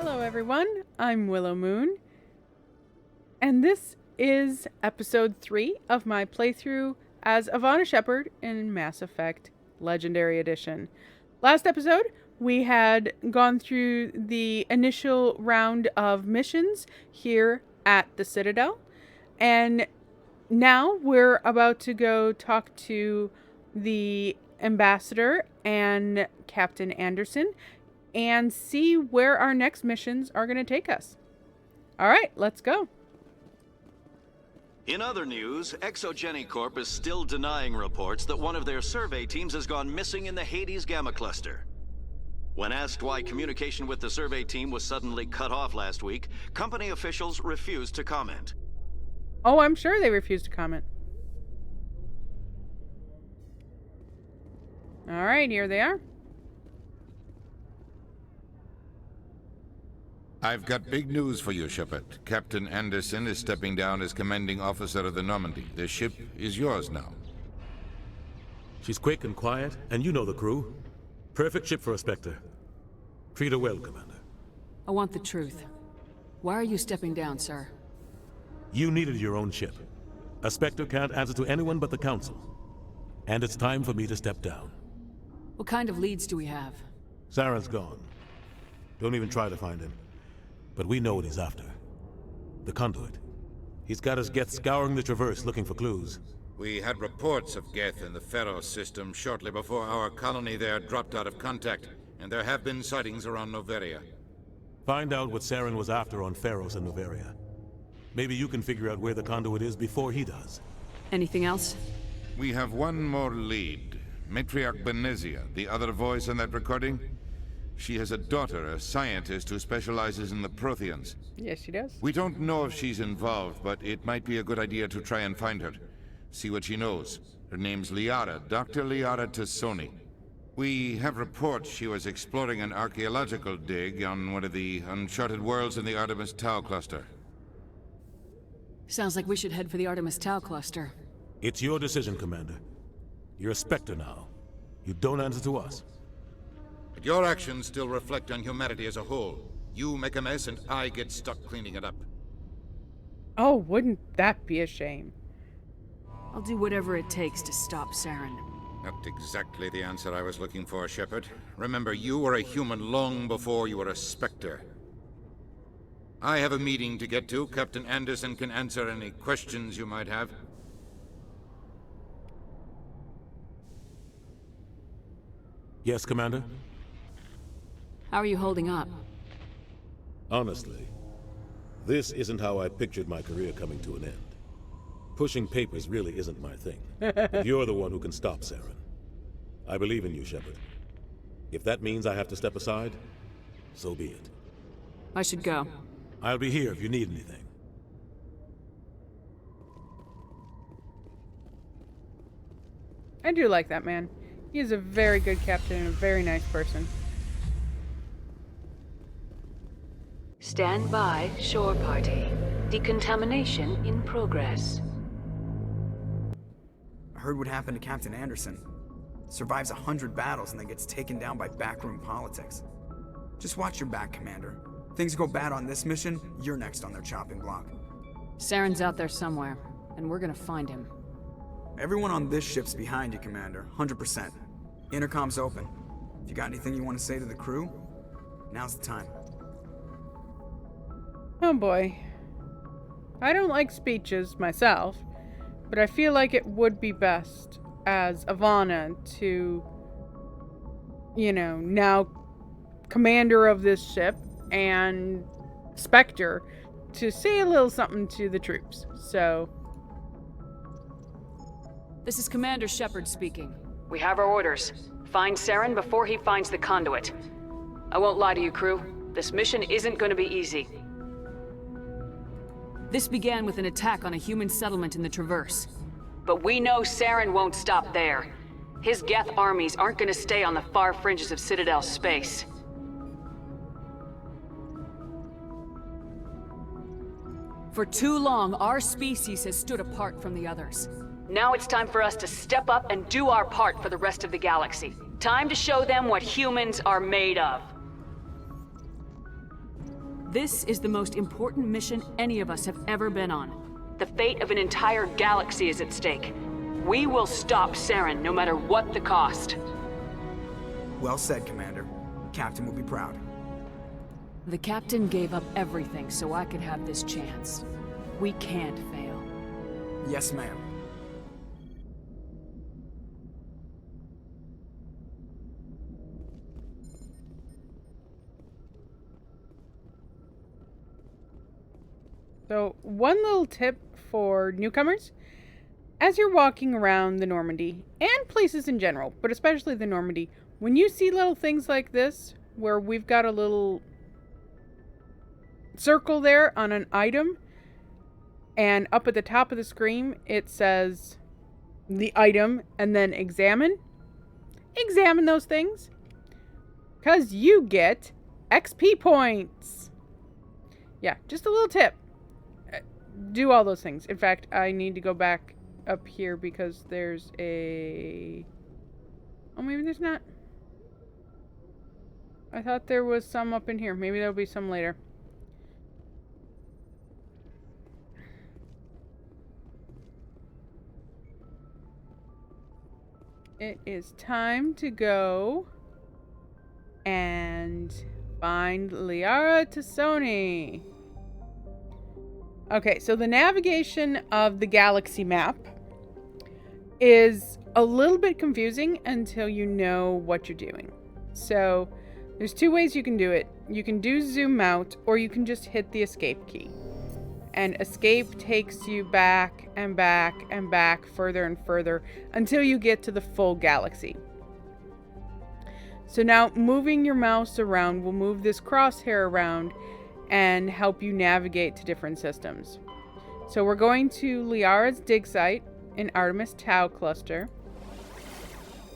Hello everyone, I'm Willow Moon, and this is episode 3 of my playthrough as Ivana Shepard in Mass Effect Legendary Edition. Last episode, we had gone through the initial round of missions here at the Citadel, and now we're about to go talk to the Ambassador and Captain Anderson and see where our next missions are going to take us. All right, let's go. In other news, Exogeny Corp is still denying reports that one of their survey teams has gone missing in the Hades Gamma Cluster. When asked why communication with the survey team was suddenly cut off last week, company officials refused to comment. Oh, I'm sure they refused to comment. All right, here they are. I've got big news for you, Shepard. Captain Anderson is stepping down as commanding officer of the Normandy. The ship is yours now. She's quick and quiet, and you know the crew. Perfect ship for a Spectre. Treat her well, Commander. I want the truth. Why are you stepping down, sir? You needed your own ship. A Spectre can't answer to anyone but the Council. And it's time for me to step down. What kind of leads do we have? Saren's gone. Don't even try to find him. But we know what he's after. The Conduit. He's got his Geth scouring the Traverse looking for clues. We had reports of Geth in the Feros system shortly before our colony there dropped out of contact, and there have been sightings around Noveria. Find out what Saren was after on Feros and Noveria. Maybe you can figure out where the Conduit is before he does. Anything else? We have one more lead. Matriarch Benezia, the other voice in that recording. She has a daughter, a scientist who specializes in the Protheans. Yes, she does. We don't know if she's involved, but it might be a good idea to try and find her. See what she knows. Her name's Liara, Dr. Liara Tassoni. We have reports she was exploring an archaeological dig on one of the uncharted worlds in the Artemis Tau cluster. Sounds like we should head for the Artemis Tau cluster. It's your decision, Commander. You're a Spectre now. You don't answer to us. But your actions still reflect on humanity as a whole. You make a mess and I get stuck cleaning it up. Oh, wouldn't that be a shame? I'll do whatever it takes to stop Saren. Not exactly the answer I was looking for, Shepard. Remember, you were a human long before you were a Spectre. I have a meeting to get to. Captain Anderson can answer any questions you might have. Yes, Commander? How are you holding up? Honestly, this isn't how I pictured my career coming to an end. Pushing papers really isn't my thing. But you're the one who can stop Saren. I believe in you, Shepard. If that means I have to step aside, so be it. I should go. I'll be here if you need anything. I do like that man. He is a very good captain and a very nice person. Stand by, shore party. Decontamination in progress. I heard what happened to Captain Anderson. Survives 100 battles and then gets taken down by backroom politics. Just watch your back, Commander. Things go bad on this mission, you're next on their chopping block. Saren's out there somewhere, and we're gonna find him. Everyone on this ship's behind you, Commander. 100%. Intercom's open. If you got anything you want to say to the crew, now's the time. Oh boy. I don't like speeches myself, but I feel like it would be best as Ivana to, now commander of this ship and Spectre, to say a little something to the troops. So... This is Commander Shepard speaking. We have our orders. Find Saren before he finds the conduit. I won't lie to you, crew. This mission isn't going to be easy. This began with an attack on a human settlement in the Traverse. But we know Saren won't stop there. His Geth armies aren't going to stay on the far fringes of Citadel space. For too long, our species has stood apart from the others. Now it's time for us to step up and do our part for the rest of the galaxy. Time to show them what humans are made of. This is the most important mission any of us have ever been on. The fate of an entire galaxy is at stake. We will stop Saren, no matter what the cost. Well said, Commander. Captain will be proud. The captain gave up everything so I could have this chance. We can't fail. Yes, ma'am. So, one little tip for newcomers. As you're walking around the Normandy, and places in general, but especially the Normandy, when you see little things like this, where we've got a little circle there on an item, and up at the top of the screen, it says the item, and then examine. Examine those things, because you get XP points. Yeah, just a little tip. Do all those things. In fact, I need to go back up here because there's a... Oh, maybe there's not. I thought there was some up in here. Maybe there'll be some later. It is time to go and find Liara Tassoni. Okay, so the navigation of the galaxy map is a little bit confusing until you know what you're doing. So there's two ways you can do it. You can do zoom out, or you can just hit the escape key. And escape takes you back and back and back, further and further, until you get to the full galaxy. So now moving your mouse around will move this crosshair around and help you navigate to different systems. So we're going to Liara's dig site in Artemis Tau cluster.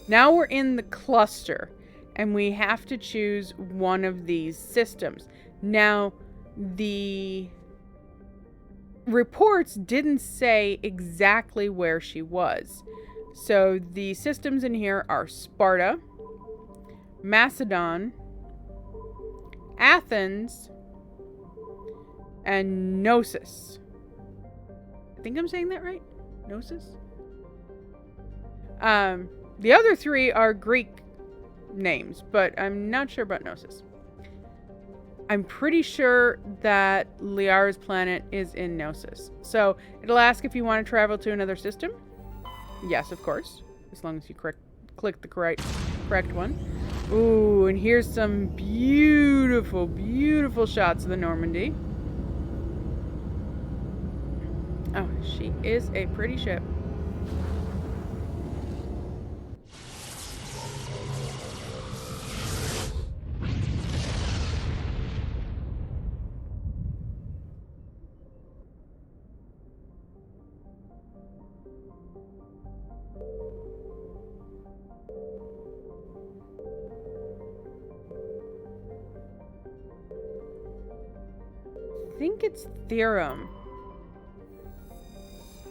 Now we're in the cluster, and we have to choose one of these systems. Now, the reports didn't say exactly where she was. So the systems in here are Sparta, Macedon, Athens, and Gnosis. I think I'm saying that right? Gnosis? The other three are Greek names, but I'm not sure about Gnosis. I'm pretty sure that Liara's planet is in Gnosis. So it'll ask if you want to travel to another system. Yes, of course. As long as you click the correct one. Ooh, and here's some beautiful, beautiful shots of the Normandy. Oh, she is a pretty ship. I think it's Theorem.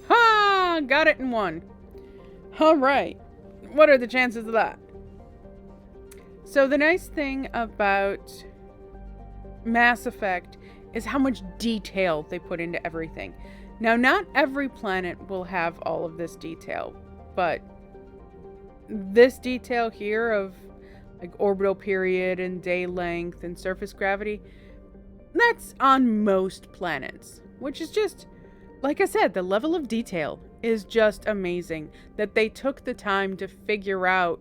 Ha! Got it in one. Alright. What are the chances of that? So the nice thing about Mass Effect is how much detail they put into everything. Now, not every planet will have all of this detail, but this detail here of like orbital period and day length and surface gravity, that's on most planets, which is just, like I said, the level of detail is just amazing that they took the time to figure out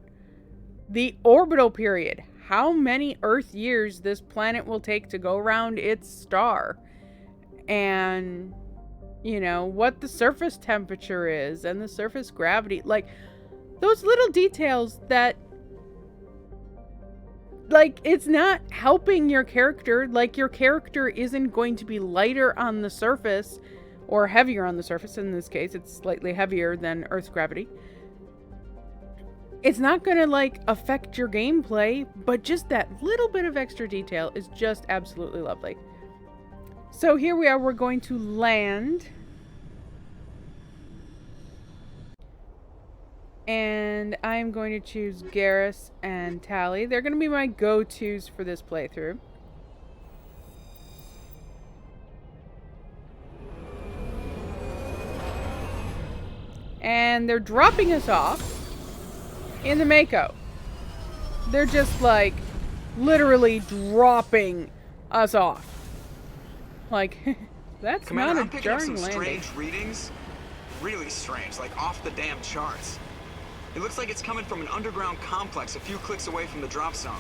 the orbital period, how many Earth years this planet will take to go around its star, and, you know, what the surface temperature is and the surface gravity. Like, those little details that, like, it's not helping your character. Like, your character isn't going to be lighter on the surface or heavier on the surface. In this case, it's slightly heavier than Earth's gravity. It's not going to, like, affect your gameplay, but just that little bit of extra detail is just absolutely lovely. So here we are. We're going to land. And I'm going to choose Garrus and Tally. They're going to be my go-tos for this playthrough. And they're dropping us off in the Mako. They're just like literally dropping us off. Like, that's Commander, not I'm a picking up jarring some landing. strange readings. Really strange, like off the damn charts. It looks like it's coming from an underground complex a few clicks away from the drop zone.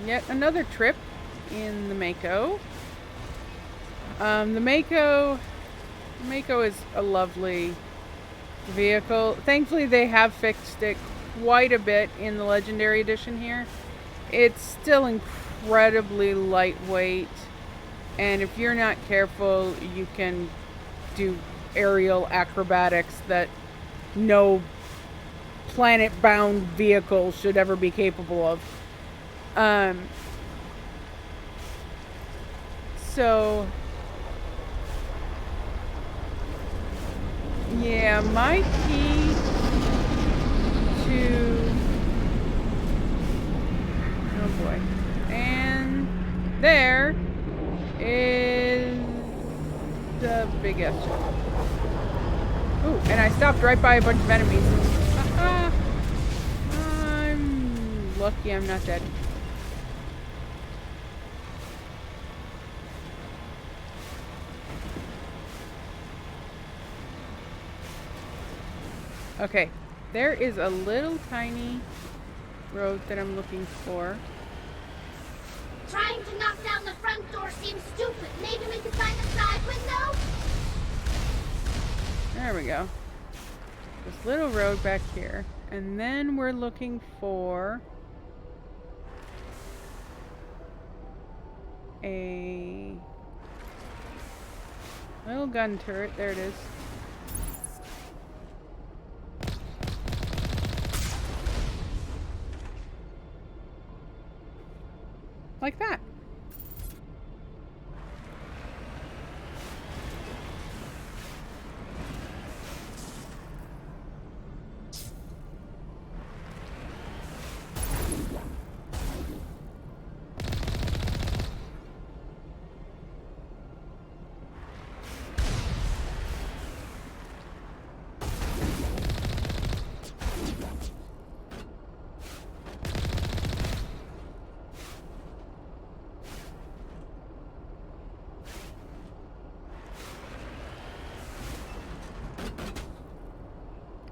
Yet another trip in the Mako. The Mako is a lovely vehicle. Thankfully, they have fixed it quite a bit in the Legendary Edition here. It's still incredibly lightweight, and if you're not careful, you can do aerial acrobatics that no planet-bound vehicle should ever be capable of. So yeah, my key to, oh boy, and there is the big S. Ooh, and I stopped right by a bunch of enemies. I'm lucky I'm not dead. Okay, there is a little tiny road that I'm looking for. Trying to knock down the front door seems stupid. Maybe we could find a side window? There we go. This little road back here. And then we're looking for a little gun turret. There it is. Like that.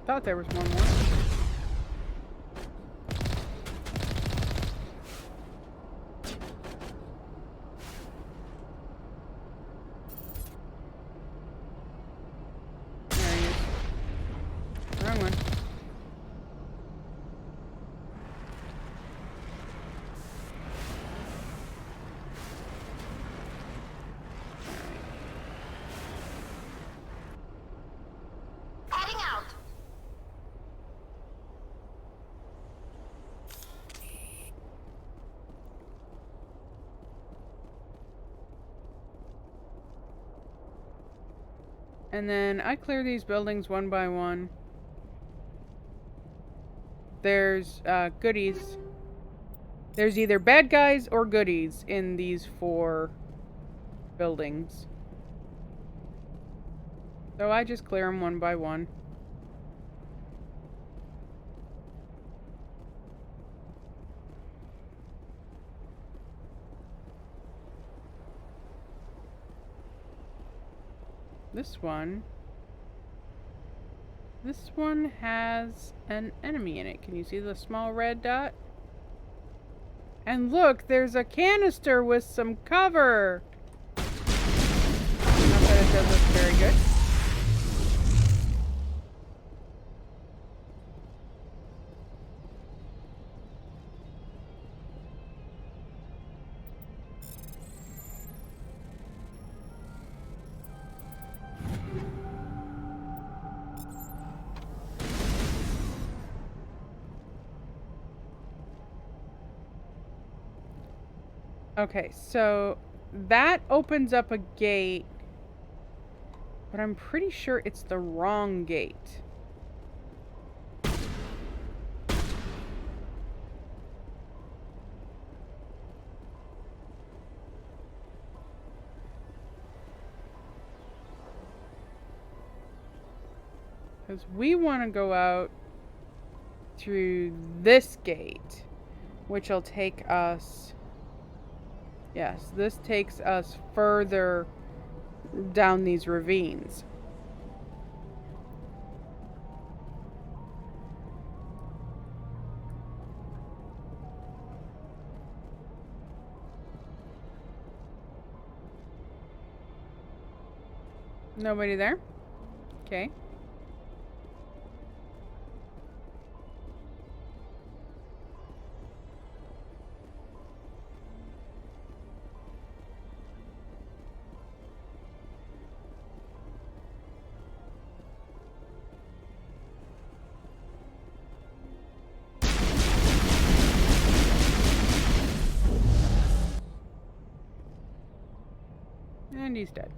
Thought there was one more. There he is. Wrong one. Heading out. And then I clear these buildings one by one. There's goodies. There's either bad guys or goodies in these 4 buildings. So I just clear them one by one. This one has an enemy in it. Can you see the small red dot? And look, there's a canister with some cover. Not that it does look very good. Okay, so that opens up a gate, but I'm pretty sure it's the wrong gate. Because we want to go out through this gate, which will take us... Yes, this takes us further down these ravines. Nobody there? Okay. And he's dead.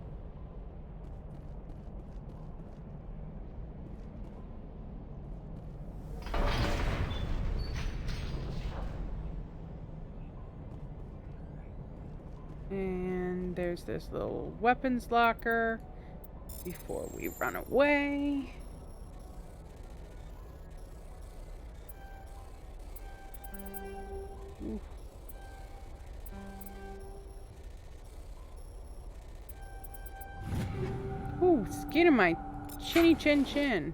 And there's this little weapons locker before we run away. Ooh. Ooh, skin in my chinny chin chin.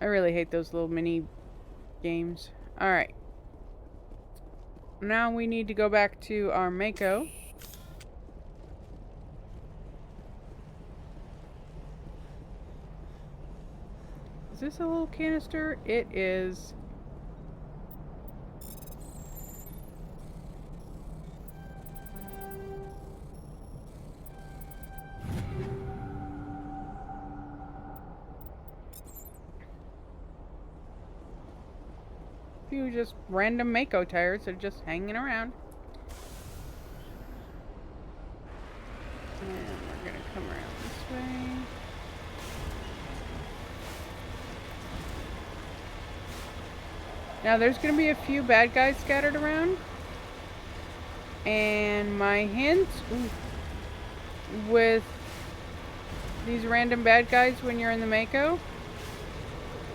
I really hate those little mini games. Alright. Now we need to go back to our Mako. Is this a little canister? It is. Few just random Mako tires that are just hanging around. And we're gonna come around this way. Now there's gonna be a few bad guys scattered around. And my hint with these random bad guys when you're in the Mako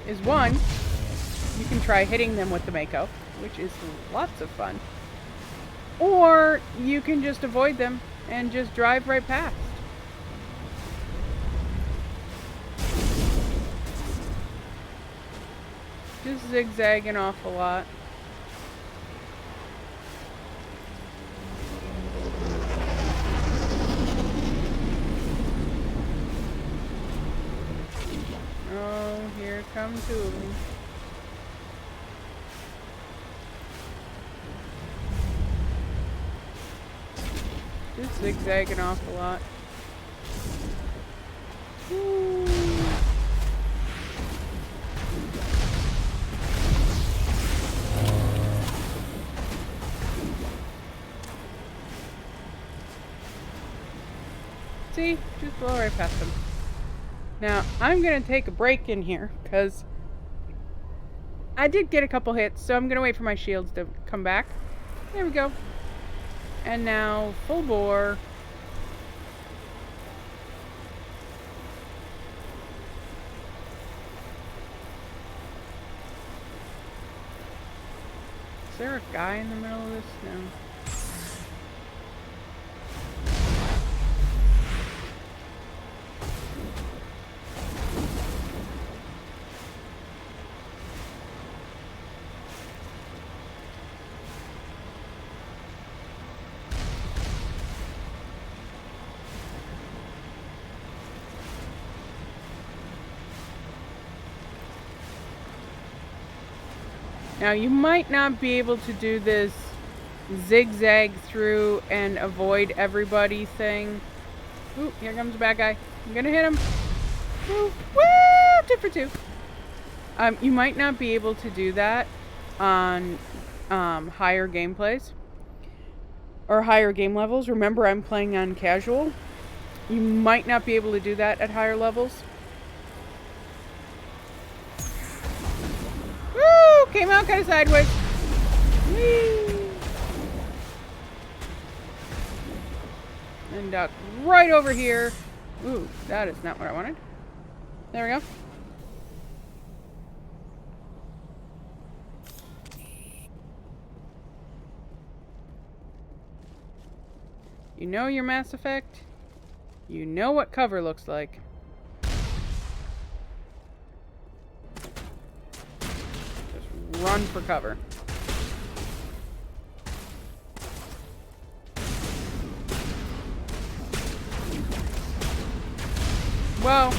is one, you can try hitting them with the Mako, which is lots of fun. Or you can just avoid them and just drive right past. Just zigzagging off a lot. Oh, here come two of them. Just zigzagging off a lot. Ooh. See? Just blow right past them. Now, I'm going to take a break in here, because I did get a couple hits, so I'm going to wait for my shields to come back. There we go. And now, full bore. Is there a guy in the middle of this? No. Now you might not be able to do this zigzag through and avoid everybody thing. Ooh, here comes a bad guy. I'm gonna hit him. Ooh, woo! 2 for 2. You might not be able to do that on higher gameplays or higher game levels. Remember, I'm playing on casual. You might not be able to do that at higher levels. Came out kind of sideways. Whee! And duck right over here. Ooh, that is not what I wanted. There we go. You know your Mass Effect. You know what cover looks like. Just run for cover. Whoa.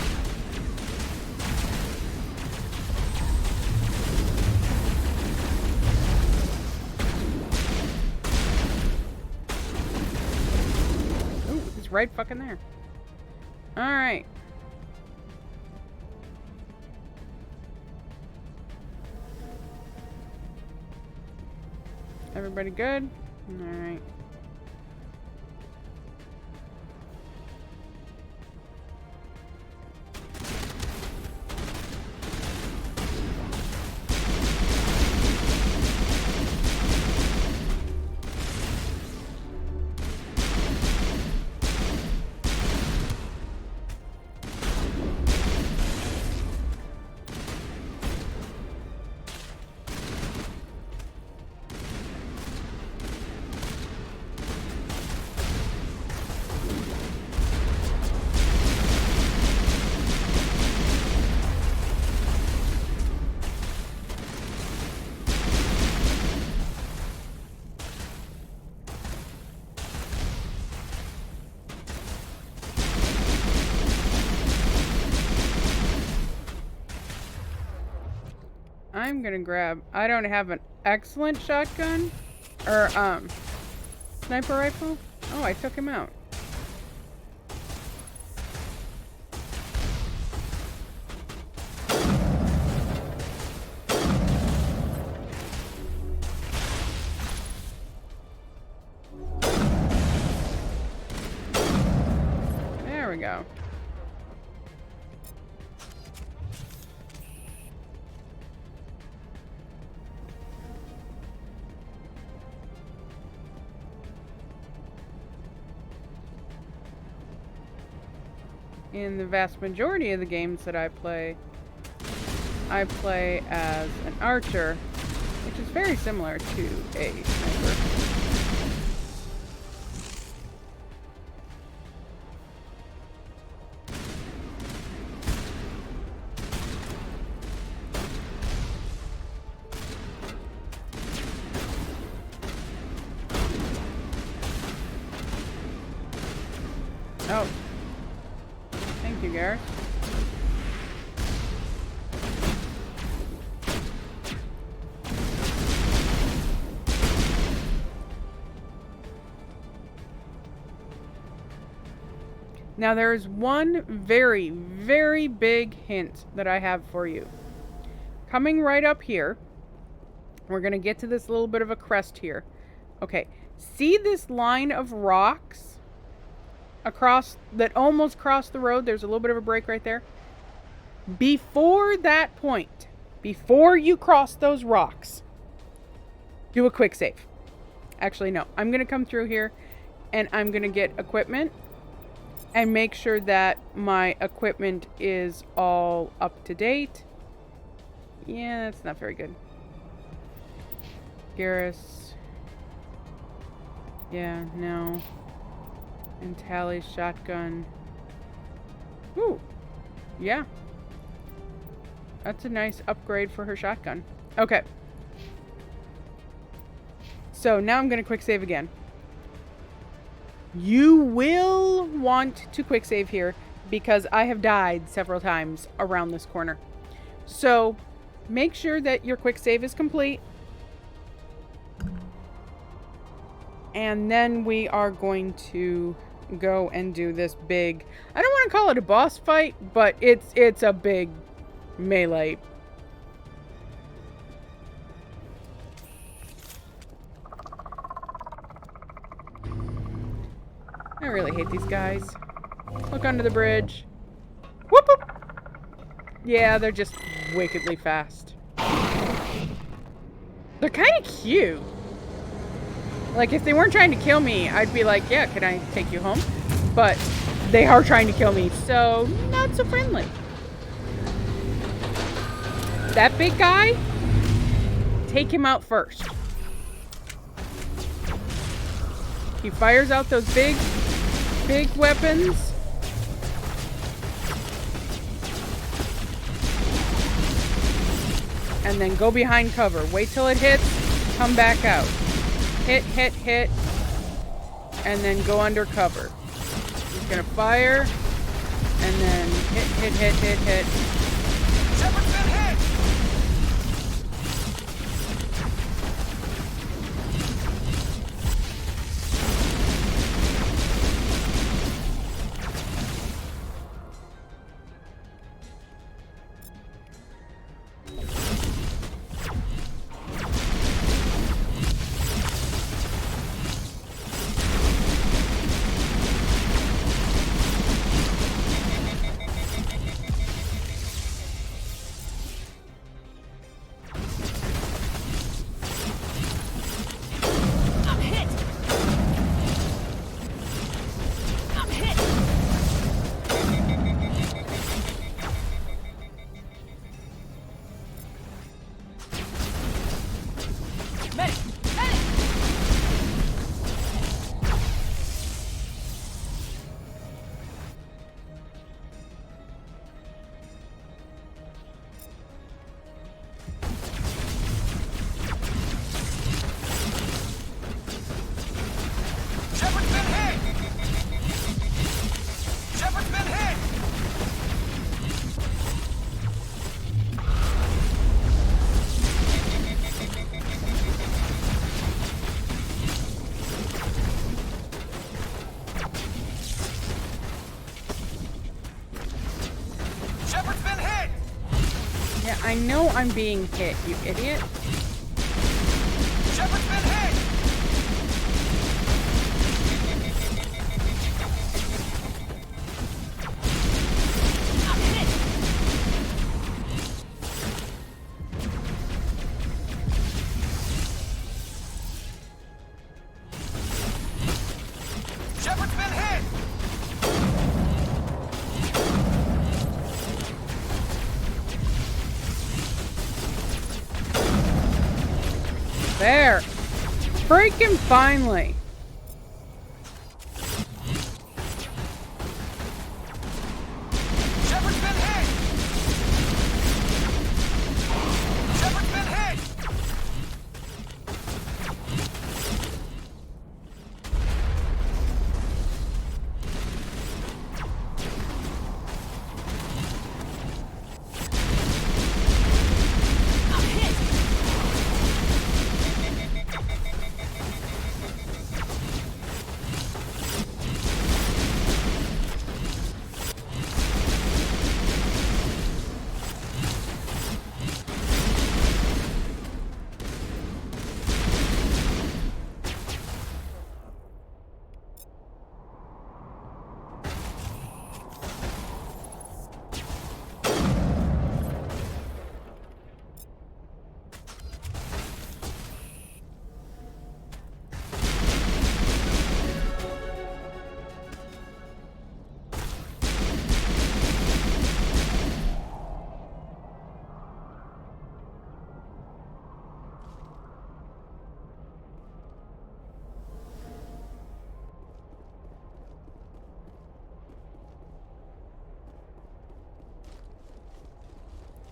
Ooh, he's right fucking there. Alright. Everybody good? Alright. I'm gonna grab, I don't have an excellent shotgun or sniper rifle. Oh, I took him out. There we go. In the vast majority of the games that I play as an archer, which is very similar to a sniper. Oh. Thank you, Gareth. Now there is one very, very big hint that I have for you. Coming right up here, we're going to get to this little bit of a crest here. Okay, see this line of rocks across that almost cross the road? There's a little bit of a break right there. Before that point, before you cross those rocks, do a quick save. Actually, no. I'm going to come through here and I'm going to get equipment and make sure that my equipment is all up to date. Yeah, that's not very good. Garrus. Yeah, no. And Tally's shotgun. Ooh. Yeah. That's a nice upgrade for her shotgun. Okay. So now I'm going to quick save again. You will want to quick save here because I have died several times around this corner. So make sure that your quick save is complete. And then we are going to go and do this big, I don't want to call it a boss fight, but it's a big melee. I really hate these guys. Look under the bridge. Whoop whoop. Yeah, they're just wickedly fast. They're kind of cute. Like, if they weren't trying to kill me, I'd be like, yeah, can I take you home? But they are trying to kill me, so not so friendly. That big guy, take him out first. He fires out those big big weapons. And then go behind cover. Wait till it hits, come back out. Hit, hit, hit. And then go under cover. He's gonna fire. And then hit, hit, hit, hit, hit. Shepard's been hit! I know I'm being hit, you idiot. Shepard's been hit! I'm hit! Shepard's been hit! There. Freaking finally. Shepard's been hit! Shepard's been hit!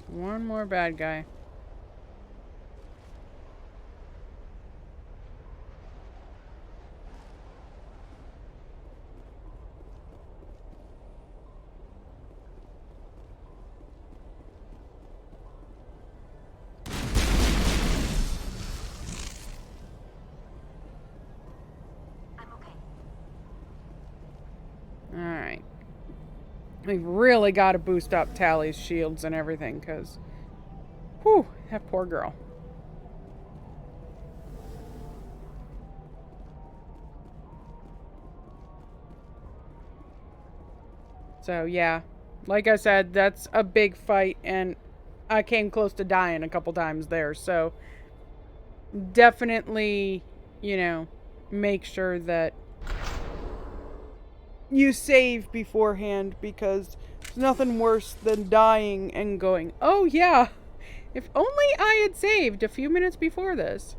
One more bad guy. Alright. We've really got to boost up Tally's shields and everything, because... Whew, that poor girl. So, yeah. Like I said, that's a big fight, and I came close to dying a couple times there, so... Definitely, you know, make sure that you save beforehand, because there's nothing worse than dying and going, oh yeah, if only I had saved a few minutes before this.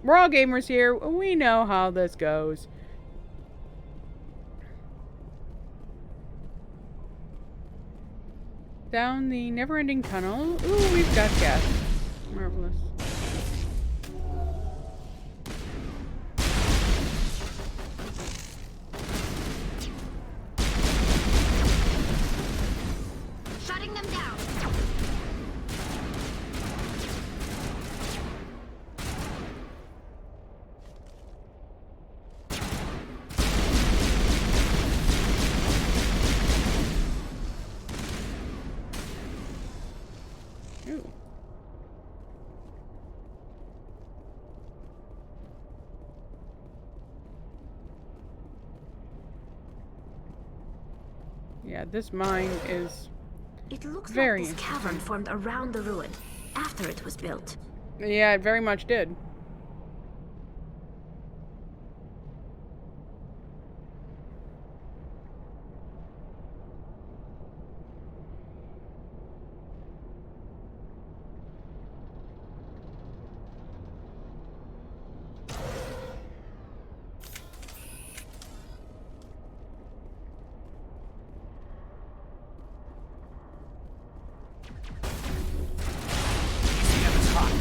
We're all gamers here. We know how this goes. Down the never-ending tunnel. Ooh, we've got gas. Marvelous. Shutting them down. Ooh. Yeah, this mine is It looks very like this cavern formed around the ruin after it was built. yeah, it very much did. The heavens hot.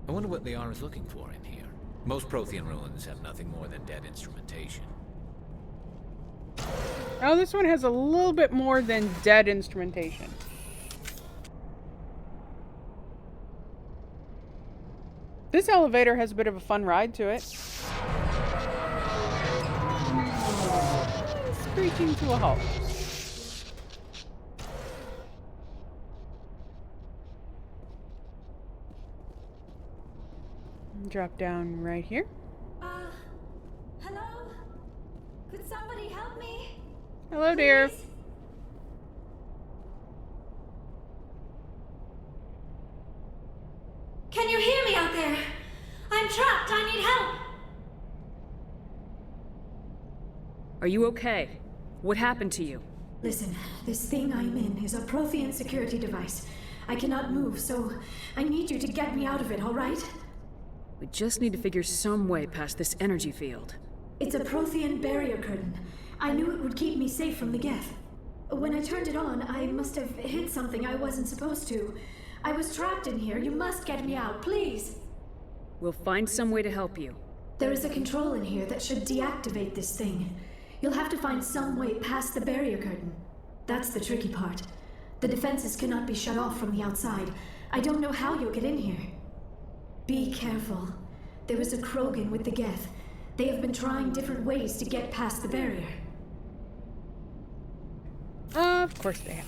I wonder what Liara's looking for in here. Most Prothean ruins have nothing more than dead instrumentation. Oh, this one has a little bit more than dead instrumentation. This elevator has a bit of a fun ride to it. Screeching to a halt. Drop down right here. Hello? Could somebody help me? Hello, dear. Please? Can you hear me out there? I'm trapped. I need help. Are you okay? What happened to you? Listen, this thing I'm in is a Prothean security device. I cannot move, so I need you to get me out of it, all right? We just need to figure some way past this energy field. It's a Prothean barrier curtain. I knew it would keep me safe from the Geth. When I turned it on, I must have hit something I wasn't supposed to. I was trapped in here. You must get me out, please. We'll find some way to help you. There is a control in here that should deactivate this thing. You'll have to find some way past the barrier curtain. That's the tricky part. The defenses cannot be shut off from the outside. I don't know how you'll get in here. Be careful. There is a Krogan with the Geth. They have been trying different ways to get past the barrier. Of course they have.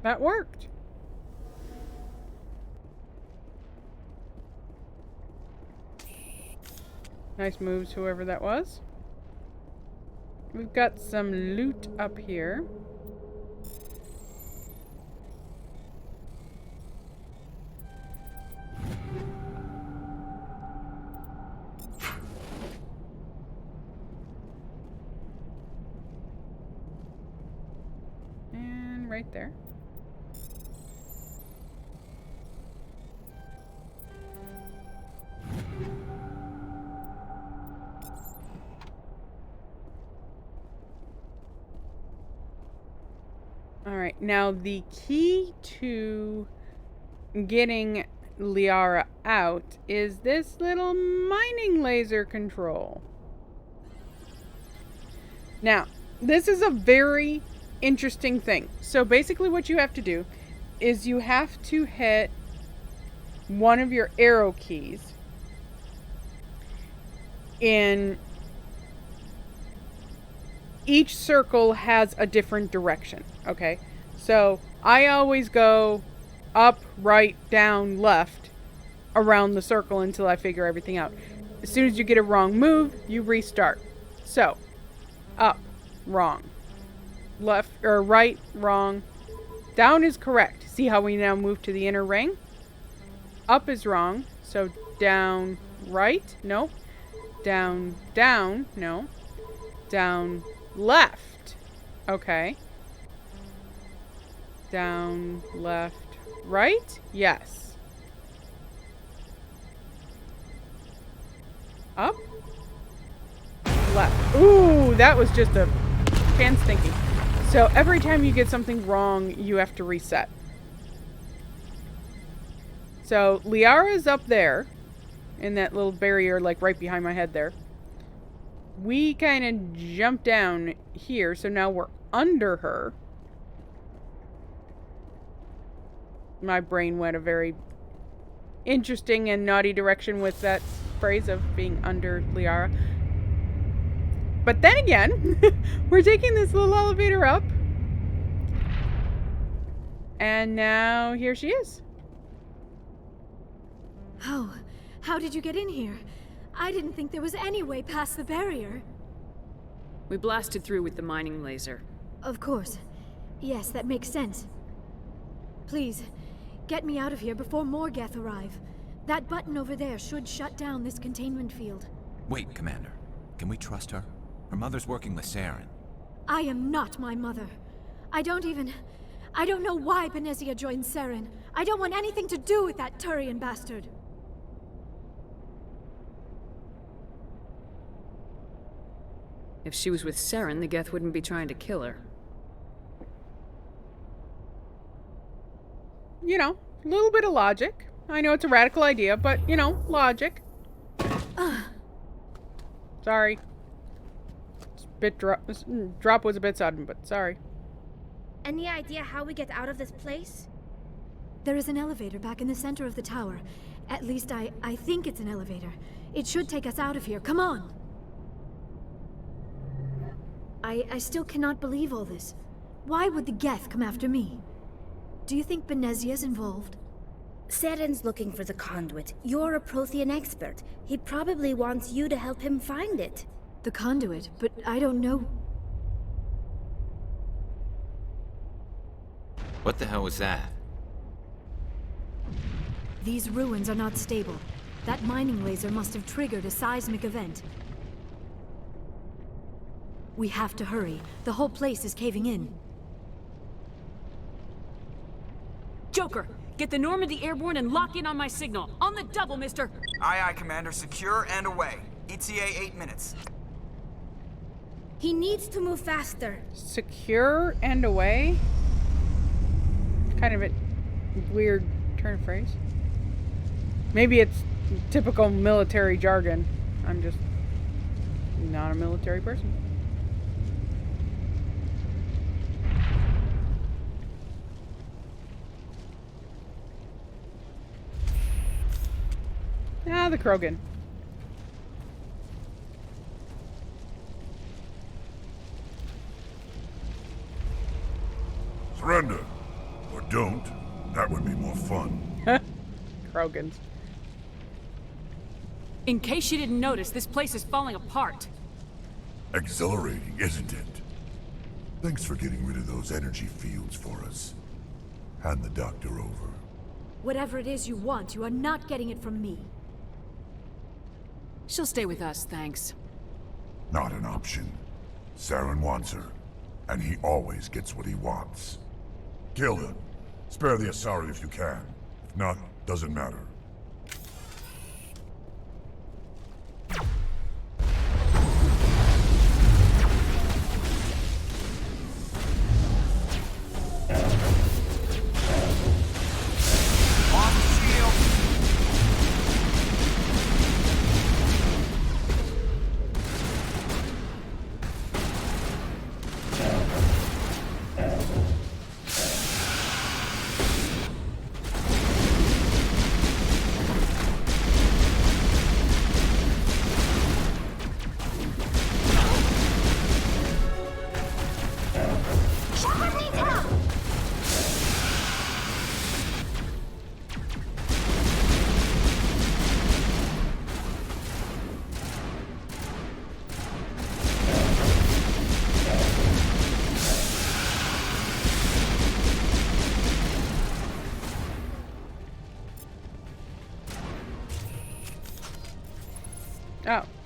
That worked. Nice moves, whoever that was. We've got some loot up here. And right there. Alright, now the key to getting Liara out is this little mining laser control. Now, this is a very interesting thing. So basically what you have to do is you have to hit one of your arrow keys in each circle has a different direction, okay? So I always go up, right, down, left around the circle until I figure everything out. As soon as you get a wrong move, you restart. So, up, wrong. Left, or right, wrong. Down is correct. See how we now move to the inner ring? Up is wrong. So down, right? No. Down, down. No. Down, left. Okay. Down, left, right? Yes. Up. Left. Ooh, that was just a chance thinking. So every time you get something wrong, you have to reset. So Liara's up there in that little barrier, like right behind my head there. We kind of jump down here, so now we're under her. My brain went a very interesting and naughty direction with that phrase of being under Liara. But then again, we're taking this little elevator up. And now here she is. Oh, how did you get in here? I didn't think there was any way past the barrier. We blasted through with the mining laser. Of course. Yes, that makes sense. Please, get me out of here before more Geth arrive. That button over there should shut down this containment field. Wait, Commander. Can we trust her? Her mother's working with Saren. I am not my mother. I don't know why Benezia joined Saren. I don't want anything to do with that Turian bastard. If she was with Saren, the Geth wouldn't be trying to kill her. You know, a little bit of logic. I know it's a radical idea, but, you know, logic. Sorry. Drop was a bit sudden, but sorry. Any idea how we get out of this place? There is an elevator back in the center of the tower. At least I think it's an elevator. It should take us out of here. Come on! I still cannot believe all this. Why would the Geth come after me? Do you think Benezia's involved? Saren's looking for the conduit. You're a Prothean expert. He probably wants you to help him find it. The conduit, but I don't know. What the hell was that? These ruins are not stable. That mining laser must have triggered a seismic event. We have to hurry. The whole place is caving in. Joker, get the Normandy airborne and lock in on my signal. On the double, mister! Aye, aye, Commander. Secure and away. ETA 8 minutes. He needs to move faster. Secure and away? Kind of a weird turn of phrase. Maybe it's typical military jargon. I'm just not a military person. Ah, the Krogan. Surrender. Or don't. That would be more fun. Krogans. In case you didn't notice, this place is falling apart. Exhilarating, isn't it? Thanks for getting rid of those energy fields for us. Hand the doctor over. Whatever it is you want, you are not getting it from me. She'll stay with us, thanks. Not an option. Saren wants her, and he always gets what he wants. Kill her. Spare the Asari if you can. If not, doesn't matter.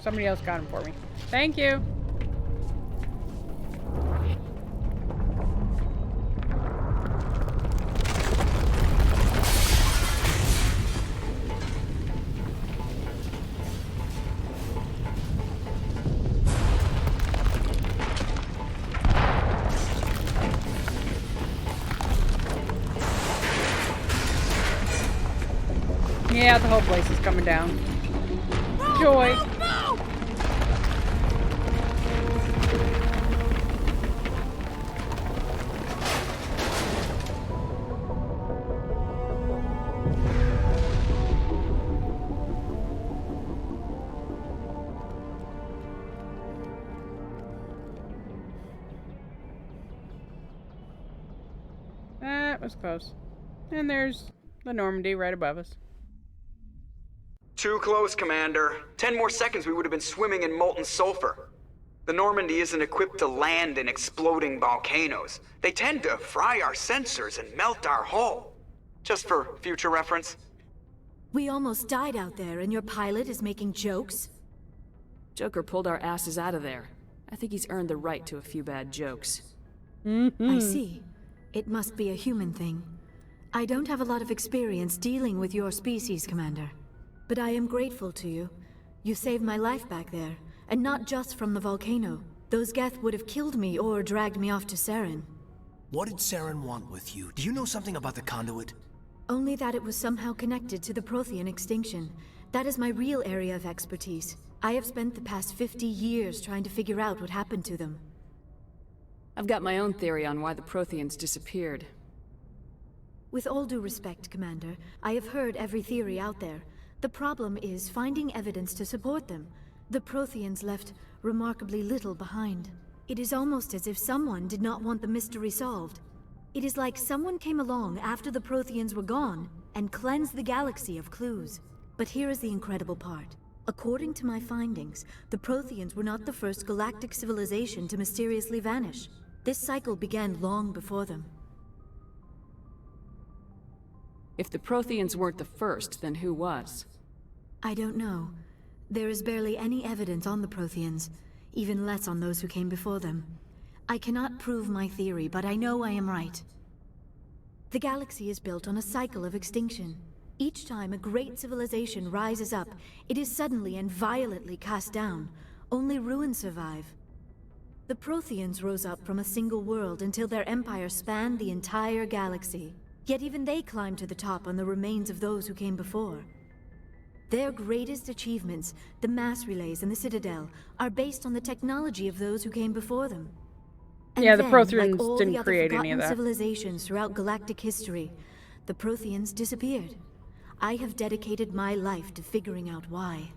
somebody else got him for me. Thank you. Yeah, the whole place is coming down. Joy. That was close. And there's the Normandy right above us. Too close, Commander. 10 more seconds we would have been swimming in molten sulfur. The Normandy isn't equipped to land in exploding volcanoes. They tend to fry our sensors and melt our hull. Just for future reference. We almost died out there, and your pilot is making jokes? Joker pulled our asses out of there. I think he's earned the right to a few bad jokes. I see. It must be a human thing. I don't have a lot of experience dealing with your species, Commander. But I am grateful to you. You saved my life back there, and not just from the volcano. Those Geth would have killed me or dragged me off to Saren. What did Saren want with you? Do you know something about the conduit? Only that it was somehow connected to the Prothean extinction. That is my real area of expertise. I have spent the past 50 years trying to figure out what happened to them. I've got my own theory on why the Protheans disappeared. With all due respect, Commander, I have heard every theory out there. The problem is finding evidence to support them. The Protheans left remarkably little behind. It is almost as if someone did not want the mystery solved. It is like someone came along after the Protheans were gone and cleansed the galaxy of clues. But here is the incredible part. According to my findings, the Protheans were not the first galactic civilization to mysteriously vanish. This cycle began long before them. If the Protheans weren't the first, then who was? I don't know. There is barely any evidence on the Protheans, even less on those who came before them. I cannot prove my theory, but I know I am right. The galaxy is built on a cycle of extinction. Each time a great civilization rises up, it is suddenly and violently cast down. Only ruins survive. The Protheans rose up from a single world until their empire spanned the entire galaxy. Yet even they climbed to the top on the remains of those who came before. Their greatest achievements, the mass relays and the Citadel, are based on the technology of those who came before them. And yeah, the then, Protheans like all didn't the other create any of forgotten that. Civilizations throughout galactic history, the Protheans disappeared. I have dedicated my life to figuring out why.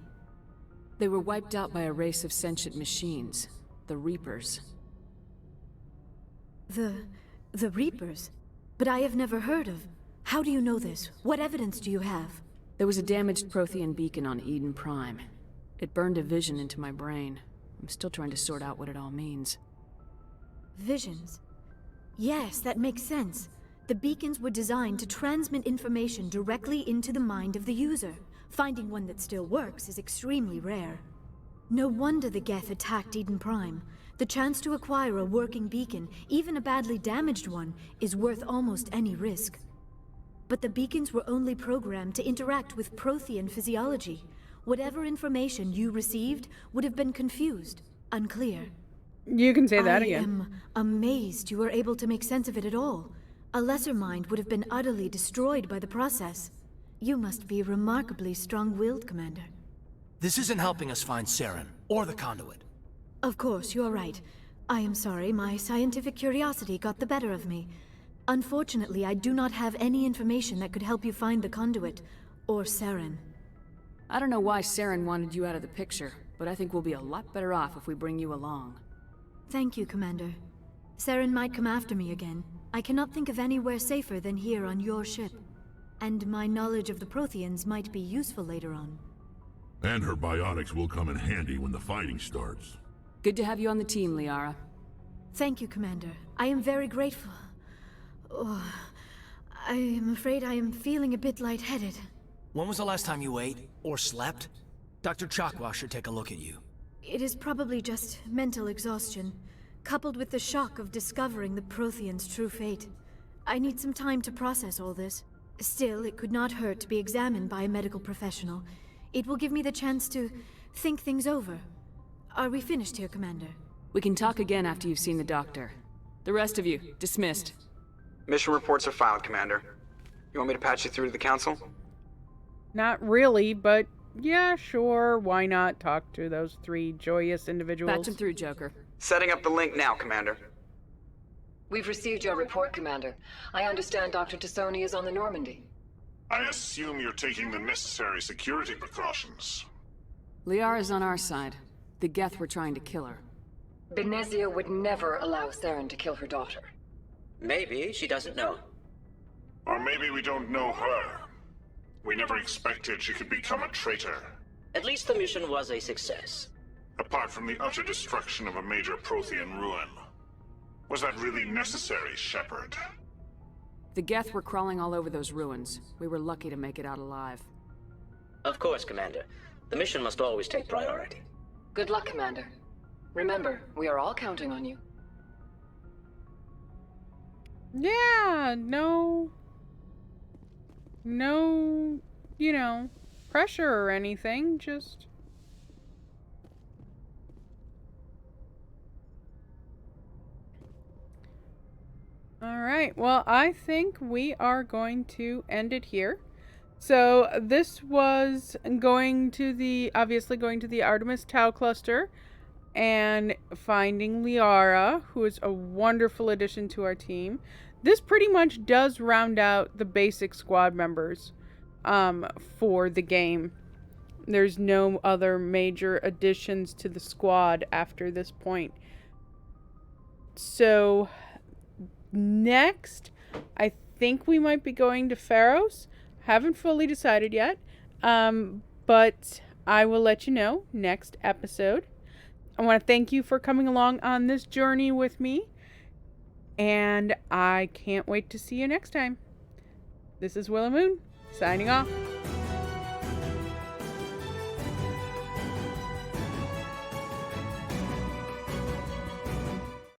They were wiped out by a race of sentient machines, the Reapers. The Reapers? But I have never heard of. How do you know this? What evidence do you have? There was a damaged Prothean beacon on Eden Prime. It burned a vision into my brain. I'm still trying to sort out what it all means. Visions? Yes, that makes sense. The beacons were designed to transmit information directly into the mind of the user. Finding one that still works is extremely rare. No wonder the Geth attacked Eden Prime. The chance to acquire a working beacon, even a badly damaged one, is worth almost any risk. But the beacons were only programmed to interact with Prothean physiology. Whatever information you received would have been confused, unclear. You can say that again. I am amazed you were able to make sense of it at all. A lesser mind would have been utterly destroyed by the process. You must be remarkably strong-willed, Commander. This isn't helping us find Saren, or the conduit. Of course, you are right. I am sorry, my scientific curiosity got the better of me. Unfortunately, I do not have any information that could help you find the conduit, or Saren. I don't know why Saren wanted you out of the picture, but I think we'll be a lot better off if we bring you along. Thank you, Commander. Saren might come after me again. I cannot think of anywhere safer than here on your ship. And my knowledge of the Protheans might be useful later on. And her biotics will come in handy when the fighting starts. Good to have you on the team, Liara. Thank you, Commander. I am very grateful. Oh, I am afraid I am feeling a bit lightheaded. When was the last time you ate, or slept? Dr. Chakwa should take a look at you. It is probably just mental exhaustion, coupled with the shock of discovering the Prothean's true fate. I need some time to process all this. Still, it could not hurt to be examined by a medical professional. It will give me the chance to think things over. Are we finished here, Commander? We can talk again after you've seen the doctor. The rest of you, dismissed. Mission reports are filed, Commander. You want me to patch you through to the Council? Not really, but yeah, sure. Why not talk to those three joyous individuals? Patch him through, Joker. Setting up the link now, Commander. We've received your report, Commander. I understand Dr. Tassoni is on the Normandy. I assume you're taking the necessary security precautions. Liara's on our side. The Geth were trying to kill her. Benezia would never allow Saren to kill her daughter. Maybe she doesn't know. Or maybe we don't know her. We never expected she could become a traitor. At least the mission was a success. Apart from the utter destruction of a major Prothean ruin. Was that really necessary, Shepard? The Geth were crawling all over those ruins. We were lucky to make it out alive. Of course, Commander. The mission must always take priority. Good luck, Commander. Remember, we are all counting on you. Yeah, no, you know, pressure or anything, just... Alright, well, I think we are going to end it here. So, this was obviously going to the Artemis Tau cluster and finding Liara, who is a wonderful addition to our team. This pretty much does round out the basic squad members for the game. There's no other major additions to the squad after this point. So, next, I think we might be going to Feros. Haven't fully decided yet, but I will let you know next episode. I want to thank you for coming along on this journey with me, and I can't wait to see you next time. This is Willow Moon, signing off.